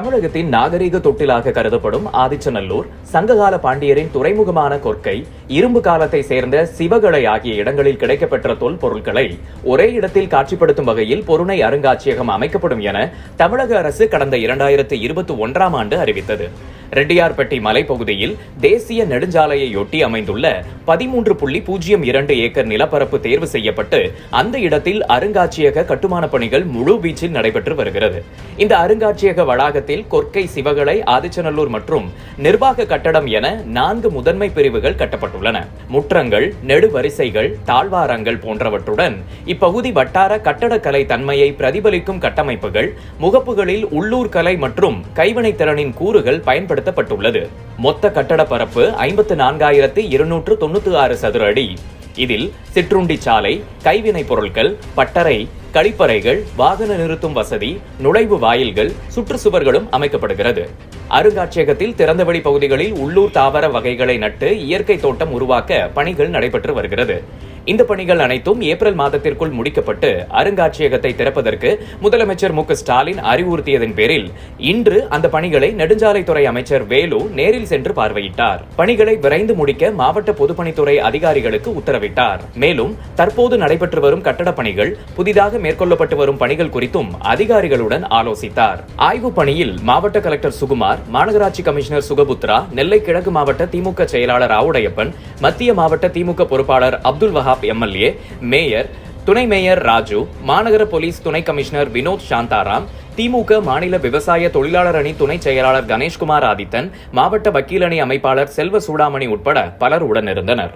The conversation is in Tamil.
தமிழகத்தின் நாகரீக தொட்டிலாக கருதப்படும் ஆதிச்சநல்லூர், சங்ககால பாண்டியரின் துறைமுகமான கொற்கை, இரும்பு காலத்தை சேர்ந்த சிவகளை ஆகிய இடங்களில் கிடைக்கப்பெற்ற தொல்பொருட்களை ஒரே இடத்தில் காட்சிப்படுத்தும் வகையில் பொருணை அருங்காட்சியகம் அமைக்கப்படும் என தமிழக அரசு கடந்த 2021ஆம் ஆண்டு அறிவித்தது. ரெட்டியார்பட்டி மலைப்பகுதியில் தேசிய நெடுஞ்சாலையொட்டி அமைந்துள்ள 13.02 ஏக்கர் நிலப்பரப்பு தேர்வு செய்யப்பட்டு அந்த இடத்தில் அருங்காட்சியக கட்டுமான பணிகள் முழு வீச்சில் நடைபெற்று வருகிறது. இந்த அருங்காட்சியக வளாகத்தில் கொற்கை, சிவகளை, ஆதிச்சநல்லூர் மற்றும் நிர்வாக கட்டடம் என 4 முதன்மை பிரிவுகள் கட்டப்பட்டுள்ளன. முற்றங்கள், நெடுவரிசைகள், தாழ்வாரங்கள் போன்றவற்றுடன் இப்பகுதி வட்டார கட்டடக்கலை தன்மையை பிரதிபலிக்கும் கட்டமைப்புகள், முகப்புகளில் உள்ளூர் கலை மற்றும் கைவினைத் திறனின் கூறுகள் பயன்படுத்தப்பட்டுள்ளது. மொத்த கட்டட பரப்பு 54,296 சதுர அடி. இதில் சிற்றுண்டி சாலை, கைவினை பொருட்கள், பட்டறை, கழிப்பறைகள், வாகன நிறுத்தும் வசதி, நுழைவு வாயில்கள், சுற்றுச்சுவர்களும் அமைக்கப்படுகிறது. அருங்காட்சியகத்தில் திறந்தவெளி பகுதிகளில் உள்ளூர் தாவர வகைகளை நட்டு இயற்கை தோட்டம் உருவாக்க பணிகள் நடைபெற்று வருகிறது. இந்த பணிகள் அனைத்தும் ஏப்ரல் மாதத்திற்குள் முடிக்கப்பட்டு அருங்காட்சியகத்தை திறப்பதற்கு முதலமைச்சர் மு க ஸ்டாலின் அறிவுறுத்தியதன் பேரில் இன்று அந்த பணிகளை நெடுஞ்சாலைத்துறை அமைச்சர் வேலு நேரில் சென்று பார்வையிட்டார். பணிகளை விரைந்து முடிக்க மாவட்ட பொதுப்பணித்துறை அதிகாரிகளுக்கு உத்தரவிட்டார். மேலும் தற்போது நடைபெற்று வரும் கட்டட பணிகள், புதிதாக மேற்கொள்ளப்பட்டு வரும் பணிகள் குறித்தும் அதிகாரிகளுடன் ஆலோசித்தார். ஆய்வு பணியில் மாவட்ட கலெக்டர் சுகுமார், மாநகராட்சி கமிஷனர் சுகபுத்ரா, நெல்லை கிழக்கு மாவட்ட திமுக செயலாளர் ஆவுடையப்பன், மத்திய மாவட்ட திமுக பொறுப்பாளர் அப்துல் வஹாப் எம்எல்ஏ, மேயர், துணை மேயர் ராஜு, மாநகர போலீஸ் துணை கமிஷனர் வினோத் சாந்தாராம், திமுக மாநில விவசாய தொழிலாளர் அணி துணை செயலாளர் கணேஷ்குமார் ஆதித்தன், மாவட்ட வக்கீல் அணி அமைப்பாளர் செல்வ சூடாமணி உட்பட பலர் உடனிருந்தனர்.